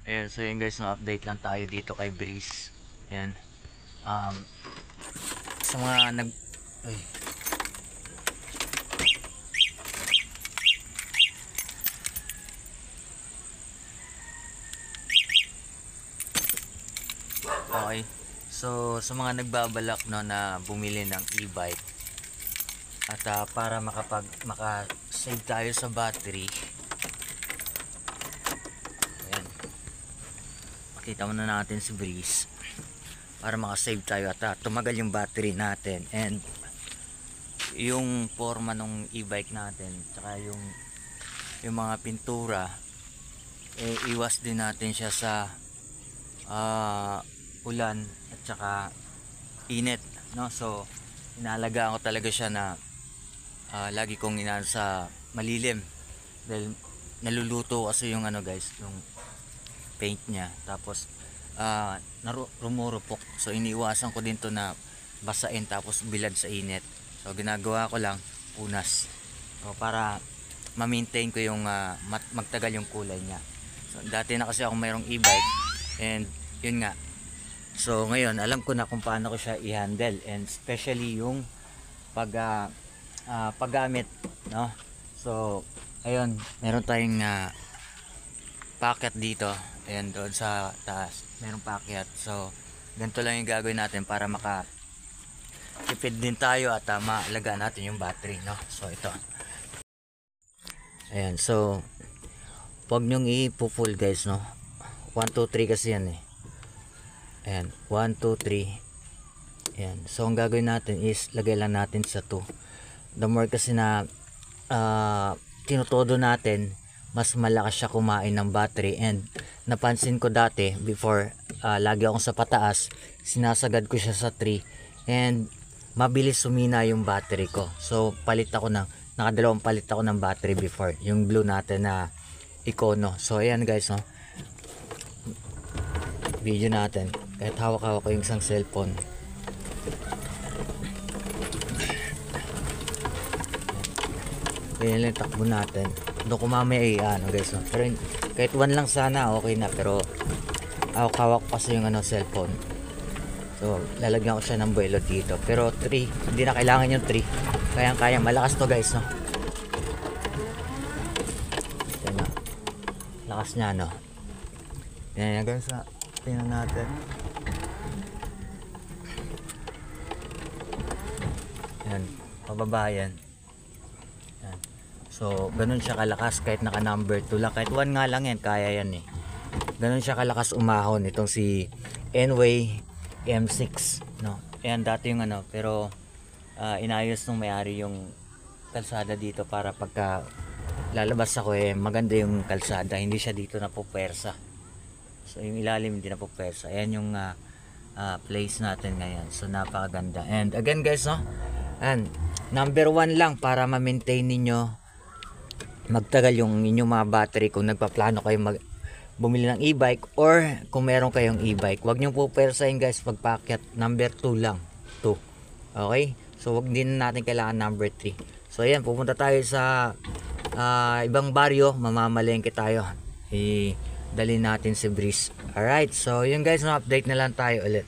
Ayan, so yun guys, na-update lang tayo dito kay Breeze. Ayan. Um, sa mga nag... Ay. Okay. So, sa mga nagbabalak no, na bumili ng e-bike at para maka-save tayo sa battery. Ayan. Makita muna natin si Breeze para maka-save tayo at tumagal yung battery natin, and yung forma ng e-bike natin tsaka yung mga pintura, iwas din natin siya sa ulan at saka init, no? So inaalagaan ko talaga siya na lagi kong inaan sa malilim dahil naluluto kasi yung guys, yung paint niya, tapos rumurupok. So iniiwasan ko din to na basain tapos bilad sa init. So ginagawa ko lang punas, so para ma-maintain ko yung magtagal yung kulay niya. So dati na kasi ako mayroong e-bike, and yun nga, so ngayon alam ko na kung paano ko siya i-handle, and especially yung paggamit, no? So ayun, meron tayong packet dito, ayan, doon sa taas merong packet. So ganito lang yung gagawin natin para tipid din tayo at maalagaan natin yung battery, no? So ito, ayan, so huwag nyong i-full guys, no? 1, 2, 3 kasi yan eh. Ayan, 1, 2, 3. Ayan, so ang gagawin natin is lagay lang natin sa 2. The more kasi na tinutodo natin, mas malakas siya kumain ng battery. And napansin ko dati before, lagi akong sa pataas, sinasagad ko siya sa 3, and mabilis sumina yung battery ko. So palit ako nakadalawang palit ako ng battery before, yung blue natin na Econo. So ayan guys, no, video natin kahit hawak-hawak ko yung isang cellphone. Ayan lang takbo natin. Doon ko mamaya guys, no? Pero kahit 1 lang sana okay na, pero hawak-hawak kasi yung cellphone. So lalagyan ko siya ng buwelo dito, pero 3 hindi na kailangan yung 3, kayang-kaya, malakas to guys, no? Ito na, lakas niya, no? Yan guys, tingnan natin. Yan, pababa yan. Yan. So ganun siya kalakas kahit naka number 2 lang, kahit 1 nga lang yan, kaya yan eh. Ganun siya kalakas umahon itong si Enway M6, no? Ayan dati yung pero inayos nung may-ari yung kalsada dito para pagka lalabas ako maganda yung kalsada, hindi siya dito napupwersa. So yung ilalim hindi napupwersa. Ayan yung place natin ngayon. So napakaganda. And again guys, no, and number 1 lang para ma-maintain ninyo magtagal yung inyong mga battery kung nagpaplano kayo bumili ng e-bike, or kung meron kayong e-bike, huwag nyo pupwersahin guys pagpakyat. Number 2 lang, 2. Okay, so huwag din natin kailangan number 3. So ayan, pupunta tayo sa ibang baryo, mamamalengke tayo, dali natin si Breeze. Alright, so yun guys, no, update na lang tayo ulit.